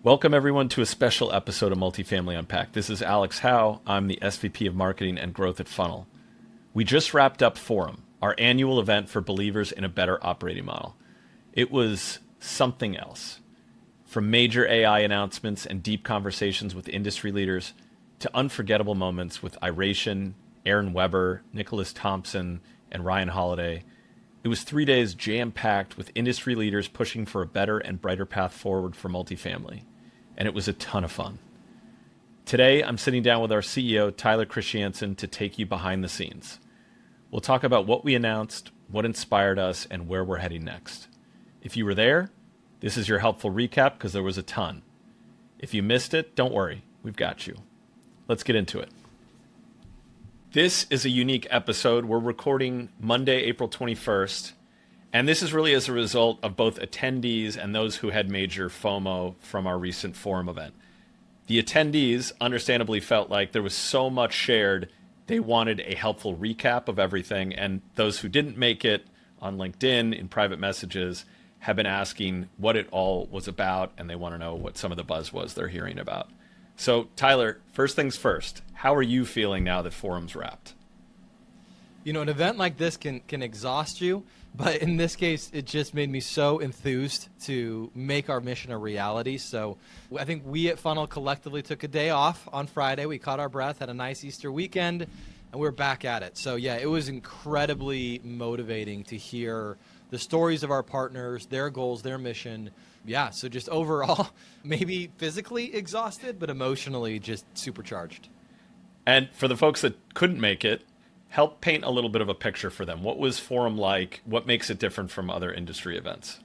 Welcome, everyone, to a special episode of Multifamily Unpacked. This is Alex Howe. I'm the SVP of Marketing and Growth at Funnel. We just wrapped up Forum, our annual event for believers in a better operating model. It was something else. From major AI announcements and deep conversations with industry leaders to unforgettable moments with Iration, Aaron Weber, Nicholas Thompson, and Ryan Holiday, it was 3 days jam-packed with industry leaders pushing for a better and brighter path forward for multifamily. And it was a ton of fun. Today, I'm sitting down with our CEO, Tyler Christiansen, to take you behind the scenes. We'll talk about what we announced, what inspired us, and where we're heading next. If you were there, this is your helpful recap because there was a ton. If you missed it, don't worry, we've got you. Let's get into it. This is a unique episode. We're recording Monday, April 21st, and this is really as a result of both attendees and those who had major FOMO from our recent forum event. The attendees understandably felt like there was so much shared, they wanted a helpful recap of everything, and those who didn't make it on LinkedIn in private messages have been asking what it all was about, and they want to know what some of the buzz was they're hearing about. So, Tyler, first things first, how are you feeling now that Forum's wrapped? You know, an event like this can exhaust you, but in this case, it just made me so enthused to make our mission a reality. So I think we at Funnel collectively took a day off on Friday. We caught our breath, had a nice Easter weekend, and we're back at it. So yeah, it was incredibly motivating to hear the stories of our partners, their goals, their mission. Yeah, so just overall, maybe physically exhausted, but emotionally just supercharged. And for the folks that couldn't make it, help paint a little bit of a picture for them. What was Forum like? What makes it different from other industry events?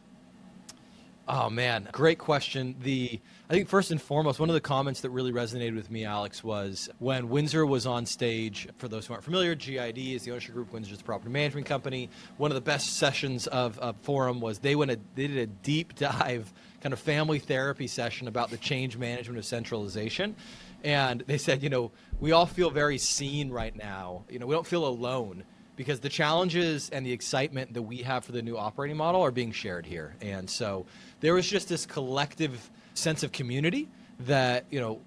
Oh man, great question. I think first and foremost, one of the comments that really resonated with me, Alex, was when Windsor was on stage. For those who aren't familiar, GID is the ownership group. Windsor's the property management company. One of the best sessions of Forum was they did a deep dive kind of family therapy session about the change management of centralization. And they said, we all feel very seen right now. We don't feel alone because the challenges and the excitement that we have for the new operating model are being shared here. And so there was just this collective sense of community that, and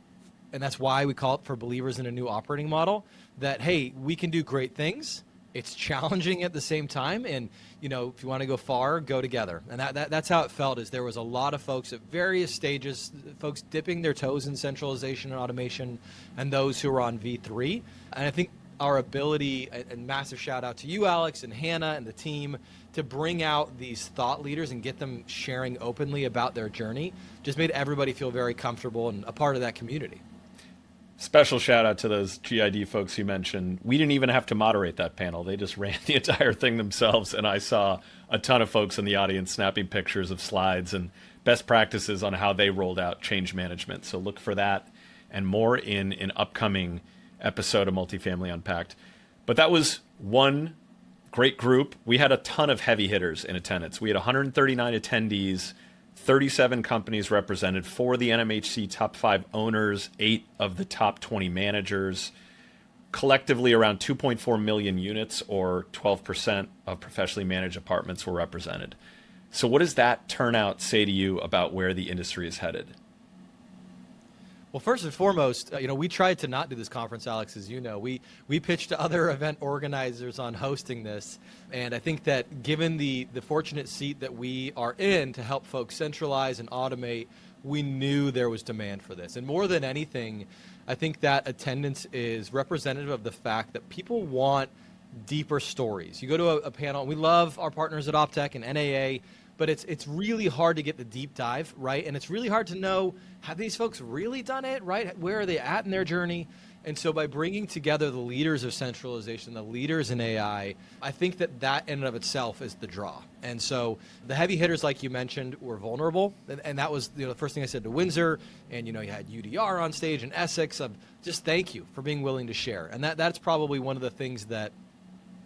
that's why we call it for believers in a new operating model, that, hey, we can do great things. It's challenging at the same time. And, if you want to go far, go together. And that's how it felt, is there was a lot of folks at various stages, folks dipping their toes in centralization and automation, and those who were on V3. And I think our ability, and massive shout out to you, Alex, and Hannah and the team, to bring out these thought leaders and get them sharing openly about their journey, just made everybody feel very comfortable and a part of that community. Special shout out to those GID folks you mentioned. We didn't even have to moderate that panel. They just ran the entire thing themselves, and I saw a ton of folks in the audience snapping pictures of slides and best practices on how they rolled out change management. So look for that and more in an upcoming episode of Multifamily Unpacked. But that was one great group. We had a ton of heavy hitters in attendance. We had 139 attendees, 37 companies represented, 4 of the NMHC top 5 owners, 8 of the top 20 managers, collectively around 2.4 million units, or 12% of professionally managed apartments were represented. So what does that turnout say to you about where the industry is headed? Well, first and foremost, we tried to not do this conference, Alex, as you know. We pitched to other event organizers on hosting this, and I think that given the fortunate seat that we are in to help folks centralize and automate, we knew there was demand for this. And more than anything, I think that attendance is representative of the fact that people want deeper stories. You go to a panel, and we love our partners at Optech and NAA, but it's really hard to get the deep dive, right? And it's really hard to know, have these folks really done it, right? Where are they at in their journey? And so by bringing together the leaders of centralization, the leaders in AI, I think that in and of itself is the draw. And so the heavy hitters, like you mentioned, were vulnerable. And that was the first thing I said to Windsor. And you had UDR on stage and Essex. Of just thank you for being willing to share. And that's probably one of the things that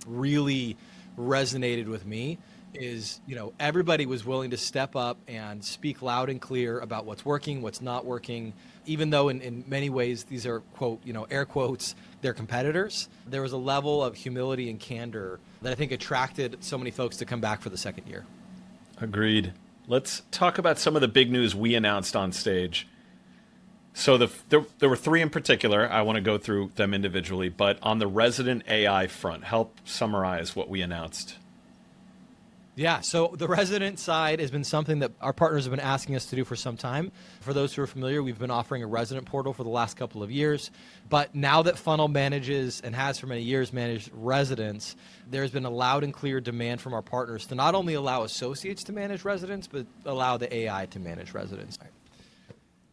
really resonated with me is, everybody was willing to step up and speak loud and clear about what's working, what's not working, even though in many ways these are, quote, air quotes, their competitors. There was a level of humility and candor that I think attracted so many folks to come back for the second year. Agreed. Let's talk about some of the big news we announced on stage. So there were three in particular. I want to go through them individually, but on the resident AI front, help summarize what we announced. Yeah, so the resident side has been something that our partners have been asking us to do for some time. For those who are familiar, we've been offering a resident portal for the last couple of years. But now that Funnel manages and has for many years managed residents, there's been a loud and clear demand from our partners to not only allow associates to manage residents, but allow the AI to manage residents.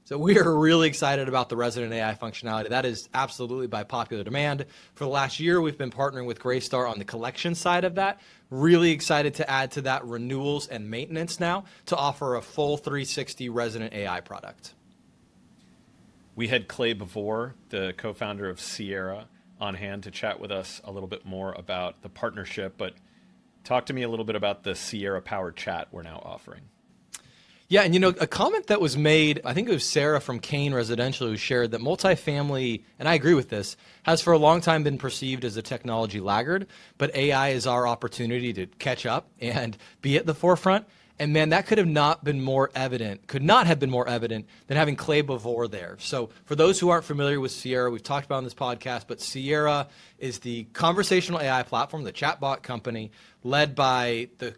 So we are really excited about the resident AI functionality. That is absolutely by popular demand. For the last year, we've been partnering with Greystar on the collection side of that. Really excited to add to that renewals and maintenance now to offer a full 360 resident AI product. We had Clay Bavor, the co-founder of Sierra, on hand to chat with us a little bit more about the partnership, but talk to me a little bit about the Sierra powered chat we're now offering. Yeah, and a comment that was made, I think it was Sarah from Kane Residential who shared that multifamily, and I agree with this, has for a long time been perceived as a technology laggard, but AI is our opportunity to catch up and be at the forefront. And man, that could not have been more evident than having Clay Bavor there. So for those who aren't familiar with Sierra, we've talked about on this podcast, but Sierra is the conversational AI platform, the chatbot company, led by the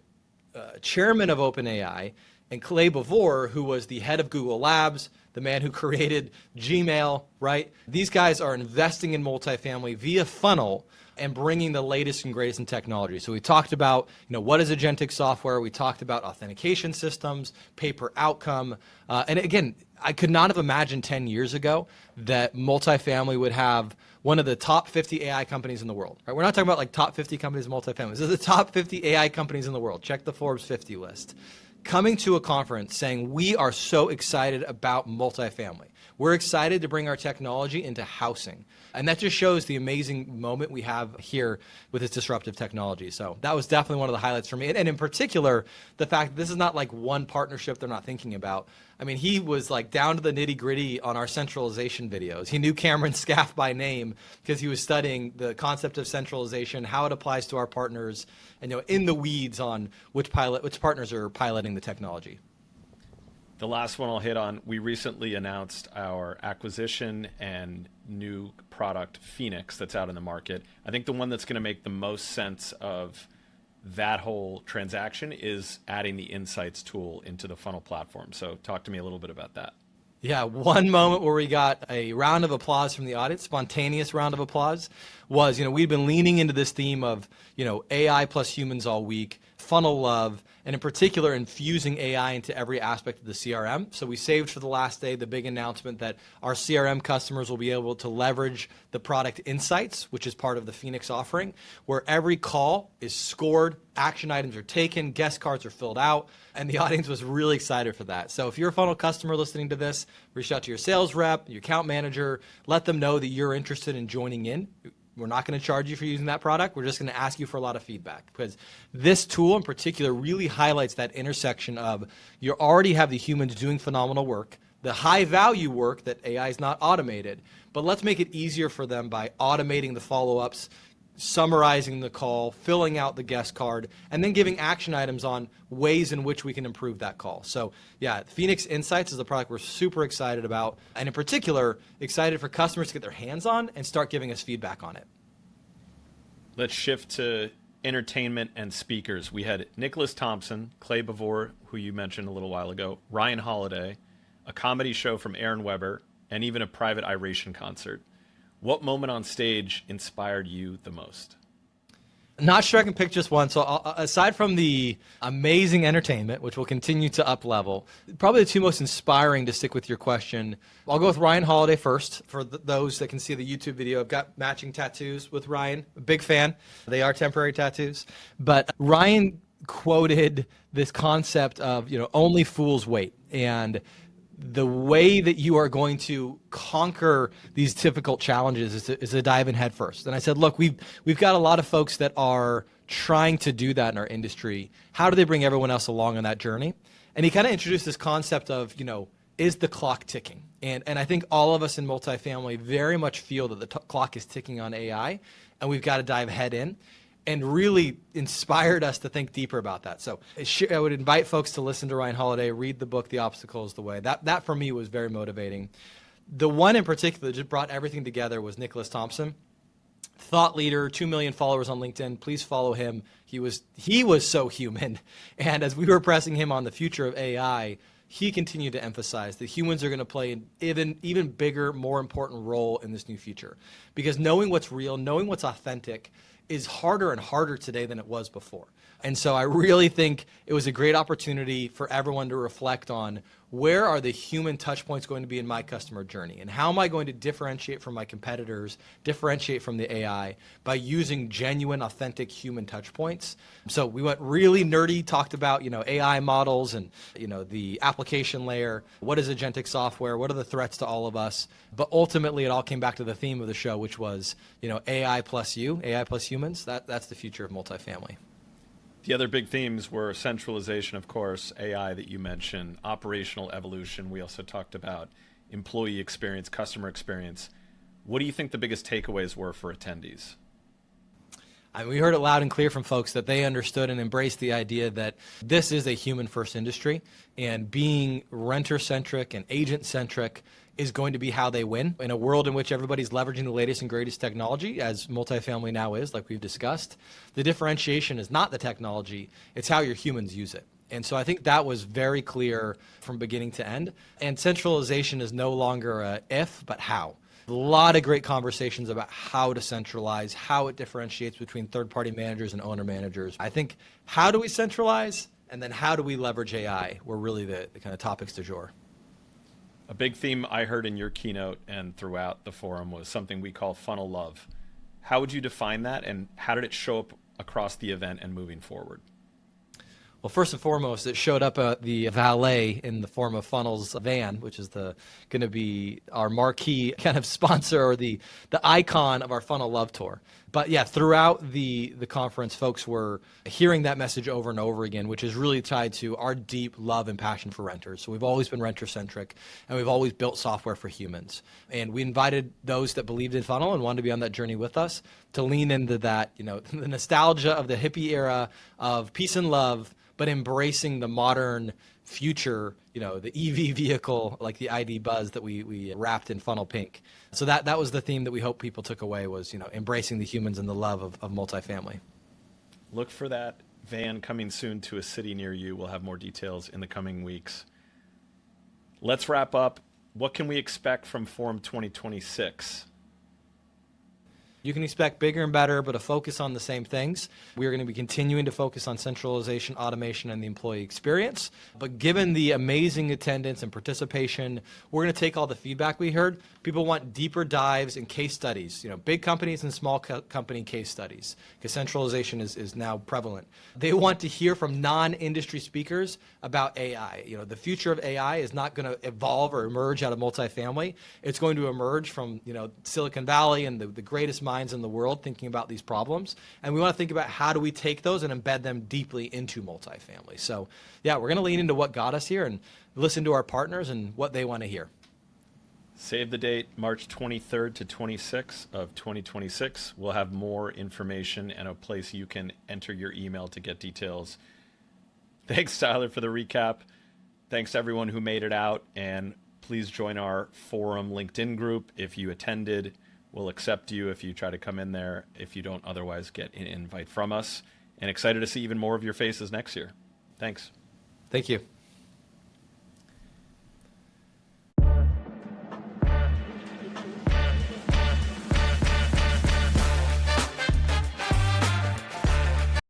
chairman of OpenAI, and Clay Bavor, who was the head of Google Labs, the man who created Gmail, right? These guys are investing in multifamily via Funnel and bringing the latest and greatest in technology. So we talked about, what is agentic software? We talked about authentication systems, pay-per-outcome. And again, I could not have imagined 10 years ago that multifamily would have one of the top 50 AI companies in the world. Right? We're not talking about like top 50 companies in multifamily. This is the top 50 AI companies in the world. Check the Forbes 50 list. Coming to a conference saying, we are so excited about multifamily. We're excited to bring our technology into housing. And that just shows the amazing moment we have here with this disruptive technology. So that was definitely one of the highlights for me. And in particular, the fact that this is not like one partnership they're not thinking about. I mean, he was like down to the nitty gritty on our centralization videos. He knew Cameron Scaff by name because he was studying the concept of centralization, how it applies to our partners, and in the weeds on which partners are piloting the technology. The last one I'll hit on, we recently announced our acquisition and new product, Phoenix, that's out in the market. I think the one that's going to make the most sense of that whole transaction is adding the insights tool into the Funnel platform. So talk to me a little bit about that. Yeah, one moment where we got a round of applause from the audience, spontaneous round of applause, was, we've been leaning into this theme of, AI plus humans all week, funnel love, and in particular, infusing AI into every aspect of the CRM. So we saved for the last day the big announcement that our CRM customers will be able to leverage the product Insights, which is part of the Phoenix offering, where every call is scored, action items are taken, guest cards are filled out, and the audience was really excited for that. So if you're a Funnel customer listening to this, reach out to your sales rep, your account manager, let them know that you're interested in joining in. We're not going to charge you for using that product. We're just going to ask you for a lot of feedback, because this tool in particular really highlights that intersection of you already have the humans doing phenomenal work, the high value work that AI is not automated, but let's make it easier for them by automating the follow-ups, summarizing the call, filling out the guest card, and then giving action items on ways in which we can improve that call. So yeah, Phoenix Insights is a product we're super excited about, and in particular, excited for customers to get their hands on and start giving us feedback on it. Let's shift to entertainment and speakers. We had Nicholas Thompson, Clay Bavor, who you mentioned a little while ago, Ryan Holiday, a comedy show from Aaron Weber, and even a private Iration concert. What moment on stage inspired you the most? Not sure I can pick just one. So aside from the amazing entertainment, which will continue to up level, probably the two most inspiring, to stick with your question, I'll go with Ryan Holiday first. For those that can see the YouTube video, I've got matching tattoos with Ryan. A big fan. They are temporary tattoos. But Ryan quoted this concept of, only fools wait. And the way that you are going to conquer these difficult challenges is to dive in head first. And I said, look, we've got a lot of folks that are trying to do that in our industry. How do they bring everyone else along on that journey? And he kind of introduced this concept of, is the clock ticking? And I think all of us in multifamily very much feel that the clock is ticking on AI, and we've got to dive head in. And really inspired us to think deeper about that. So I would invite folks to listen to Ryan Holiday, read the book, The Obstacle is the Way. That for me was very motivating. The one in particular that just brought everything together was Nicholas Thompson, thought leader, 2 million followers on LinkedIn. Please follow him. He was so human. And as we were pressing him on the future of AI, he continued to emphasize that humans are going to play an even bigger, more important role in this new future. Because knowing what's real, knowing what's authentic is harder and harder today than it was before. And so I really think it was a great opportunity for everyone to reflect on where are the human touch points going to be in my customer journey, and how am I going to differentiate from my competitors, differentiate from the AI by using genuine, authentic human touch points. So we went really nerdy, talked about AI models and the application layer. What is agentic software? What are the threats to all of us? But ultimately, it all came back to the theme of the show, which was AI plus you, AI plus humans. That's the future of multifamily. The other big themes were centralization, of course, AI that you mentioned, operational evolution. We also talked about employee experience, customer experience. What do you think the biggest takeaways were for attendees? We heard it loud and clear from folks that they understood and embraced the idea that this is a human-first industry, and being renter-centric and agent-centric is going to be how they win. In a world in which everybody's leveraging the latest and greatest technology, as multifamily now is, like we've discussed, the differentiation is not the technology, it's how your humans use it. And so I think that was very clear from beginning to end. And centralization is no longer a if, but how. A lot of great conversations about how to centralize, how it differentiates between third-party managers and owner managers. I think how do we centralize, and then how do we leverage AI were really the kind of topics du jour. A big theme I heard in your keynote and throughout the forum was something we call funnel love. How would you define that, and how did it show up across the event and moving forward? Well, first and foremost, it showed up at the valet in the form of Funnel's van, which is going to be our marquee kind of sponsor, or the icon of our Funnel Love Tour. But yeah, throughout the conference, folks were hearing that message over and over again, which is really tied to our deep love and passion for renters. So we've always been renter-centric, and we've always built software for humans. And we invited those that believed in Funnel and wanted to be on that journey with us to lean into that, the nostalgia of the hippie era of peace and love, but embracing the modern future, the EV vehicle, like the ID Buzz that we wrapped in funnel pink. So that was the theme that we hope people took away was, embracing the humans and the love of multifamily. Look for that van coming soon to a city near you. We'll have more details in the coming weeks. Let's wrap up. What can we expect from Forum 2026? You can expect bigger and better, but a focus on the same things. We're going to be continuing to focus on centralization, automation, and the employee experience. But given the amazing attendance and participation, we're going to take all the feedback we heard. People want deeper dives and case studies, big companies and small company case studies, because centralization is now prevalent. They want to hear from non-industry speakers about AI. The future of AI is not going to evolve or emerge out of multifamily. It's going to emerge from, Silicon Valley and the greatest minds in the world thinking about these problems. And we want to think about how do we take those and embed them deeply into multifamily. So yeah, we're going to lean into what got us here and listen to our partners and what they want to hear. Save the date, March 23rd to 26th of 2026. We'll have more information and a place you can enter your email to get details. Thanks, Tyler, for the recap. Thanks to everyone who made it out. And please join our forum LinkedIn group. If you attended, we'll accept you if you try to come in there, if you don't otherwise get an invite from us. And excited to see even more of your faces next year. Thanks. Thank you.